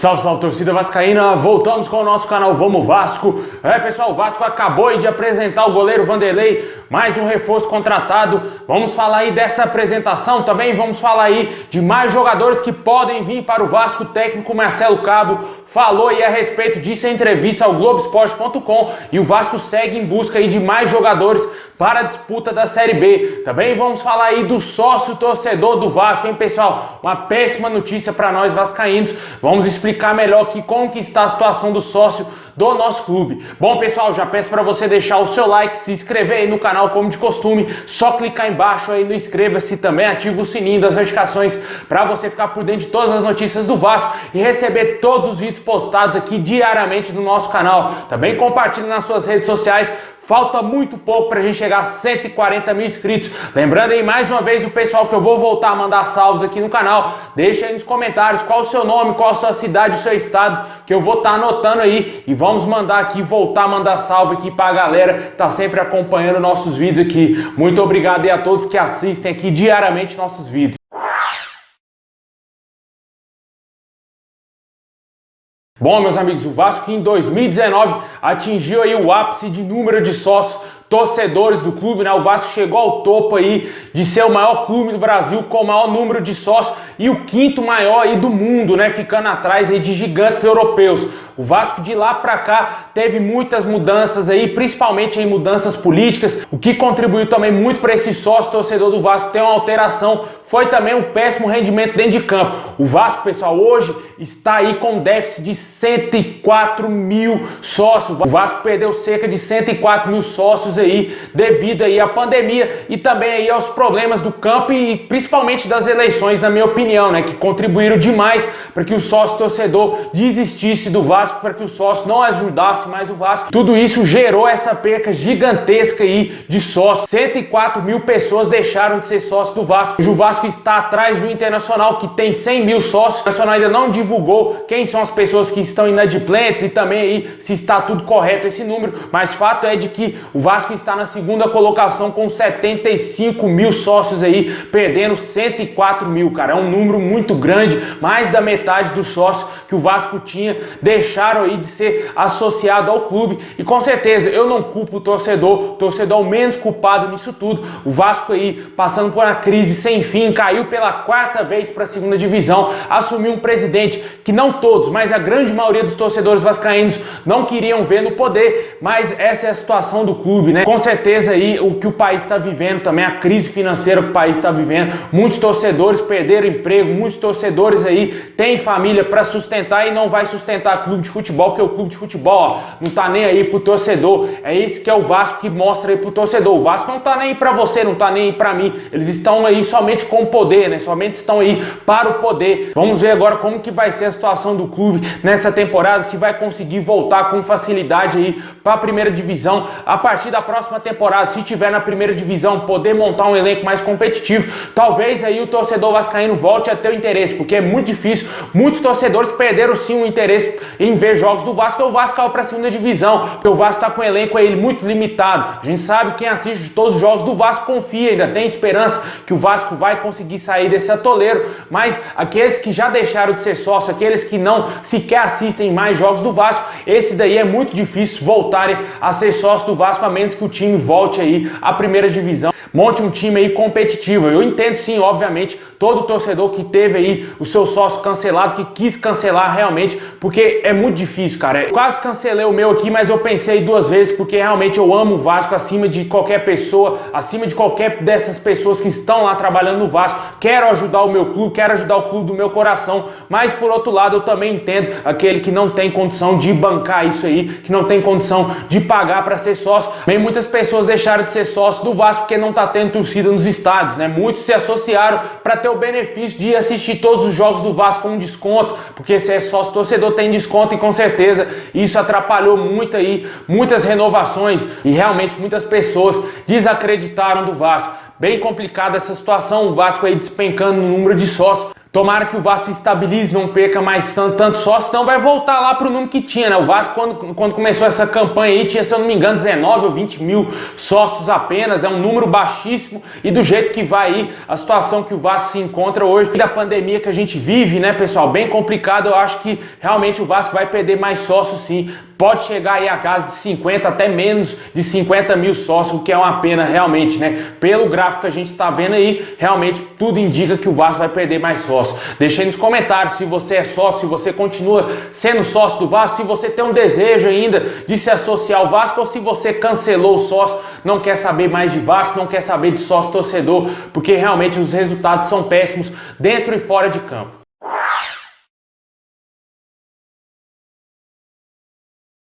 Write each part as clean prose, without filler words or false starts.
Salve, salve, torcida vascaína, voltamos com o nosso canal Vamos Vasco. Pessoal, o Vasco acabou de apresentar o goleiro Vanderlei, mais um reforço contratado. Vamos falar aí dessa apresentação, também vamos falar aí de mais jogadores que podem vir para o Vasco. O técnico Marcelo Cabo falou aí a respeito disso em entrevista ao Globoesporte.com, e o Vasco segue em busca aí de mais jogadores para a disputa da Série B. Também vamos falar aí do sócio torcedor do Vasco, hein, pessoal? Uma péssima notícia para nós vascaínos. Vamos explicar melhor aqui como que está a situação do sócio do nosso clube. Bom, pessoal, já peço para você deixar o seu like, se inscrever aí no canal como de costume, só clicar embaixo aí no inscreva-se, também ativa o sininho das notificações para você ficar por dentro de todas as notícias do Vasco e receber todos os vídeos postados aqui diariamente no nosso canal. Também compartilhe nas suas redes sociais. Falta muito pouco para a gente chegar a 140 mil inscritos. Lembrando aí mais uma vez o pessoal que eu vou voltar a mandar salvos aqui no canal. Deixa aí nos comentários qual o seu nome, qual a sua cidade, o seu estado, que eu vou estar anotando aí. E vamos mandar aqui, voltar a mandar salve aqui para a galera que tá sempre acompanhando nossos vídeos aqui. Muito obrigado aí a todos que assistem aqui diariamente nossos vídeos. Bom, meus amigos, o Vasco em 2019 atingiu aí o ápice de número de sócios torcedores do clube, né? O Vasco chegou ao topo aí de ser o maior clube do Brasil com o maior número de sócios e o quinto maior aí do mundo, né? Ficando atrás aí de gigantes europeus. O Vasco de lá pra cá teve muitas mudanças aí, principalmente em mudanças políticas, o que contribuiu também muito para esse sócio torcedor do Vasco ter uma alteração foi também um péssimo rendimento dentro de campo. O Vasco, pessoal, hoje está aí com um déficit de 104 mil sócios. O Vasco perdeu cerca de 104 mil sócios aí devido aí à pandemia e também aí aos problemas do campo e principalmente das eleições, na minha opinião, né, que contribuíram demais para que o sócio torcedor desistisse do Vasco, para que o sócio não ajudasse mais o Vasco. Tudo isso gerou essa perca gigantesca aí de sócios. 104 mil pessoas deixaram de ser sócios do Vasco. O Vasco está atrás do Internacional, que tem 100 mil sócios. O Internacional ainda não divulgou quem são as pessoas que estão inadimplentes e também aí se está tudo correto esse número, mas fato é de que o Vasco está na segunda colocação com 75 mil sócios aí, perdendo 104 mil, cara. É um número muito grande, mais da metade dos sócios que o Vasco tinha deixaram aí de ser associado ao clube, e com certeza eu não culpo o torcedor é o menos culpado nisso tudo. O Vasco aí passando por uma crise sem fim, caiu pela quarta vez para a segunda divisão, assumiu um presidente que não todos, mas a grande maioria dos torcedores vascaínos não queriam ver no poder, mas essa é a situação do clube, né? Com certeza aí o que o país está vivendo, também a crise financeira que o país está vivendo, muitos torcedores perderam emprego, muitos torcedores aí têm família para sustentar e não vai sustentar clube de futebol, porque o clube de futebol, ó, não tá nem aí pro torcedor. É isso que é o Vasco que mostra aí pro torcedor. O Vasco não tá nem aí pra você, não tá nem aí pra mim. Eles estão aí somente com o poder, né? Somente estão aí para o poder. Vamos ver agora como que vai ser a situação do clube nessa temporada, se vai conseguir voltar com facilidade aí para a primeira divisão a partir da próxima temporada. Se tiver na primeira divisão, poder montar um elenco mais competitivo, talvez aí o torcedor vascaíno volte a ter o interesse, porque é muito difícil. Muitos torcedores perderam sim o interesse em ver jogos do Vasco, porque o Vasco caiu para a segunda divisão, porque o Vasco está com um elenco aí muito limitado. A gente sabe, quem assiste de todos os jogos do Vasco confia, ainda tem esperança que o Vasco vai conseguir sair desse atoleiro, mas aqueles que já deixaram de ser sócio, aqueles que não sequer assistem mais jogos do Vasco, esse daí é muito difícil voltarem a ser sócio do Vasco, a menos que o time volte aí à primeira divisão, monte um time aí competitivo. Eu entendo sim, obviamente, todo torcedor que teve aí o seu sócio cancelado, que quis cancelar realmente, porque é muito difícil, cara. Eu quase cancelei o meu aqui, mas eu pensei duas vezes, porque realmente eu amo o Vasco acima de qualquer pessoa, acima de qualquer dessas pessoas que estão lá trabalhando no Vasco. Quero ajudar o meu clube, quero ajudar o clube do meu coração, mas por outro lado eu também entendo aquele que não tem condição de bancar isso aí, que não tem condição de pagar para ser sócio. Bem, muitas pessoas deixaram de ser sócio do Vasco porque não tá tendo torcida nos estádios, né? Muitos se associaram para ter o benefício de assistir todos os jogos do Vasco com um desconto, porque se é sócio torcedor tem desconto, e com certeza isso atrapalhou muito aí, muitas renovações, e realmente muitas pessoas desacreditaram do Vasco. Bem complicada essa situação, o Vasco aí despencando no número de sócios. Tomara que o Vasco se estabilize, não perca mais tanto sócio, senão vai voltar lá pro número que tinha, né? O Vasco, quando começou essa campanha aí, tinha, se eu não me engano, 19 ou 20 mil sócios apenas, é um número baixíssimo, e do jeito que vai aí, a situação que o Vasco se encontra hoje, e da pandemia que a gente vive, né, pessoal, bem complicado, eu acho que realmente o Vasco vai perder mais sócios sim, pode chegar aí a casa de 50, até menos de 50 mil sócios, o que é uma pena realmente, né? Pelo gráfico que a gente está vendo aí, realmente tudo indica que o Vasco vai perder mais sócios. Deixa aí nos comentários se você é sócio, se você continua sendo sócio do Vasco, se você tem um desejo ainda de se associar ao Vasco ou se você cancelou o sócio, não quer saber mais de Vasco, não quer saber de sócio torcedor, porque realmente os resultados são péssimos dentro e fora de campo.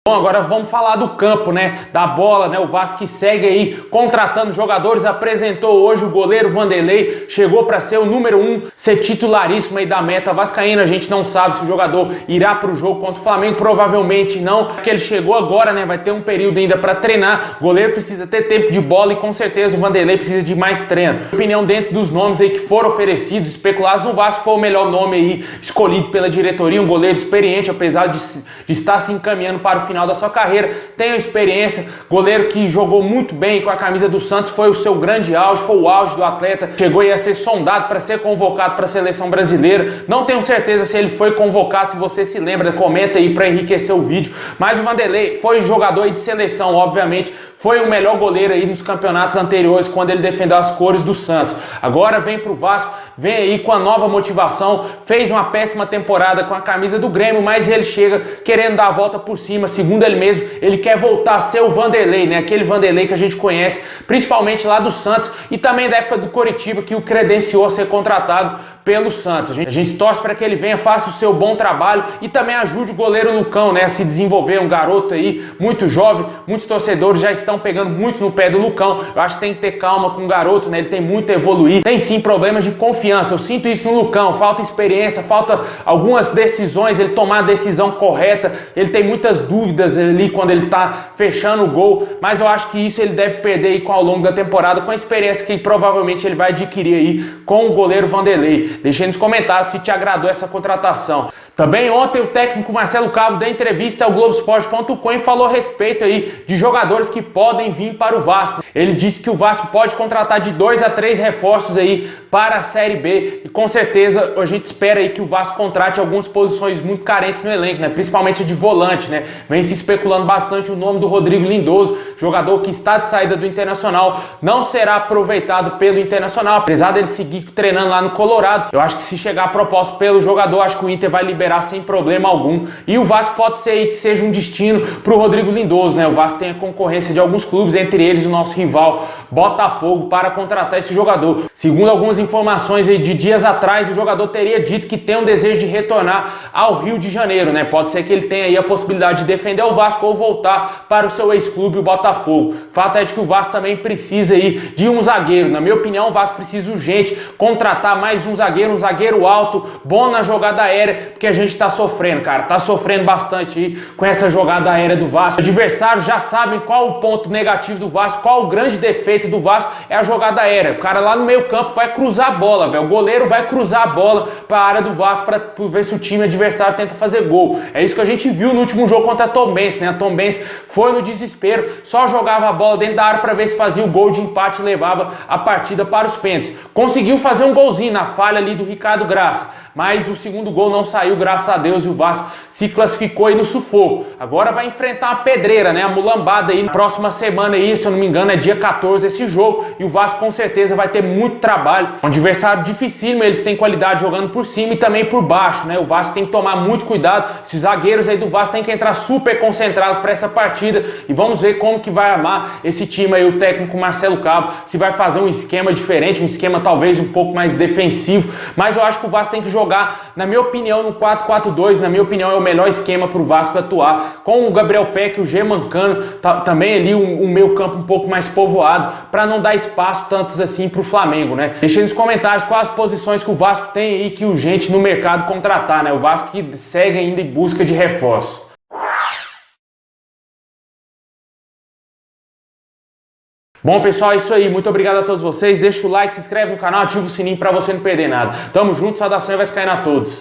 Bom, agora vamos falar do campo, né? Da bola, né? O Vasco que segue aí contratando jogadores, apresentou hoje o goleiro Vanderlei, chegou para ser o número 1, ser titularíssimo aí da meta vascaína. A gente não sabe se o jogador irá para o jogo contra o Flamengo, provavelmente não, porque ele chegou agora, né? Vai ter um período ainda para treinar. O goleiro precisa ter tempo de bola e com certeza o Vanderlei precisa de mais treino. Minha opinião, dentro dos nomes aí que foram oferecidos, especulados no Vasco, foi o melhor nome aí escolhido pela diretoria, um goleiro experiente, apesar de estar se encaminhando para o final da sua carreira, tem experiência, goleiro que jogou muito bem com a camisa do Santos, foi o seu grande auge, foi o auge do atleta, chegou a ser sondado para ser convocado para a seleção brasileira, não tenho certeza se ele foi convocado, se você se lembra, comenta aí para enriquecer o vídeo, mas o Vanderlei foi jogador aí de seleção, obviamente, foi o melhor goleiro aí nos campeonatos anteriores, quando ele defendeu as cores do Santos. Agora vem pro Vasco, vem aí com a nova motivação, fez uma péssima temporada com a camisa do Grêmio, mas ele chega querendo dar a volta por cima, segundo ele mesmo, ele quer voltar a ser o Vanderlei, né? Aquele Vanderlei que a gente conhece, principalmente lá do Santos e também da época do Coritiba, que o credenciou a ser contratado pelo Santos. A gente torce para que ele venha, faça o seu bom trabalho e também ajude o goleiro Lucão, né, a se desenvolver, um garoto aí muito jovem, muitos torcedores já estão pegando muito no pé do Lucão, eu acho que tem que ter calma com o garoto, né, ele tem muito a evoluir, tem sim problemas de confiança, eu sinto isso no Lucão, falta experiência, falta algumas decisões, ele tomar a decisão correta, ele tem muitas dúvidas ali quando ele tá fechando o gol, mas eu acho que isso ele deve perder aí ao longo da temporada com a experiência que provavelmente ele vai adquirir aí com o goleiro Vanderlei. Deixa aí nos comentários se te agradou essa contratação. Também ontem o técnico Marcelo Cabo deu entrevista ao Globoesporte.com e falou a respeito aí de jogadores que podem vir para o Vasco. Ele disse que o Vasco pode contratar de 2 a 3 reforços aí para a Série B e com certeza a gente espera aí que o Vasco contrate algumas posições muito carentes no elenco, né? Principalmente de volante, né? Vem se especulando bastante o nome do Rodrigo Lindoso, jogador que está de saída do Internacional, não será aproveitado pelo Internacional, apesar dele seguir treinando lá no Colorado. Eu acho que se chegar a proposta pelo jogador, acho que o Inter vai liberar sem problema algum. E o Vasco pode ser aí que seja um destino para o Rodrigo Lindoso, né? O Vasco tem a concorrência de alguns clubes, entre eles o nosso rival Botafogo, para contratar esse jogador. Segundo algumas informações aí de dias atrás, o jogador teria dito que tem um desejo de retornar ao Rio de Janeiro, né? Pode ser que ele tenha aí a possibilidade de defender o Vasco ou voltar para o seu ex-clube, o Botafogo. Fato é de que o Vasco também precisa aí de um zagueiro. Na minha opinião, o Vasco precisa urgente contratar mais um zagueiro alto, bom na jogada aérea, porque a gente tá sofrendo, cara, tá sofrendo bastante aí com essa jogada aérea do Vasco. Os adversários já sabem qual o ponto negativo do Vasco, qual o grande defeito do Vasco é a jogada aérea. O cara lá no meio campo vai cruzar a bola, velho. O goleiro vai cruzar a bola para a área do Vasco para ver se o time adversário tenta fazer gol. É isso que a gente viu no último jogo contra a Tombense, né? A Tombense foi no desespero, só jogava a bola dentro da área para ver se fazia o gol de empate e levava a partida para os pênaltis. Conseguiu fazer um golzinho na falha ali do Ricardo Graça, mas o segundo gol não saiu, graças a Deus, e o Vasco se classificou aí no sufoco. Agora vai enfrentar a pedreira, né? A mulambada aí na próxima semana aí, se eu não me engano, é dia 14 esse jogo, e o Vasco com certeza vai ter muito trabalho. Um adversário dificílimo, eles têm qualidade jogando por cima e também por baixo, né? O Vasco tem que tomar muito cuidado. Esses zagueiros aí do Vasco têm que entrar super concentrados para essa partida e vamos ver como que vai armar esse time aí, o técnico Marcelo Cabo, se vai fazer um esquema diferente, um esquema talvez um pouco mais defensivo, mas eu acho que o Vasco tem que jogar, na minha opinião, no 4-4-2, na minha opinião, é o melhor esquema para o Vasco atuar, com o Gabriel Peck e o Germancano, também ali um meio campo um pouco mais povoado, para não dar espaço tantos assim para o Flamengo, né? Deixa aí nos comentários quais as posições que o Vasco tem aí que urgente no mercado contratar, né? O Vasco que segue ainda em busca de reforço. Bom, pessoal, é isso aí. Muito obrigado a todos vocês. Deixa o like, se inscreve no canal, ativa o sininho pra você não perder nada. Tamo junto, saudação e vascaína a todos.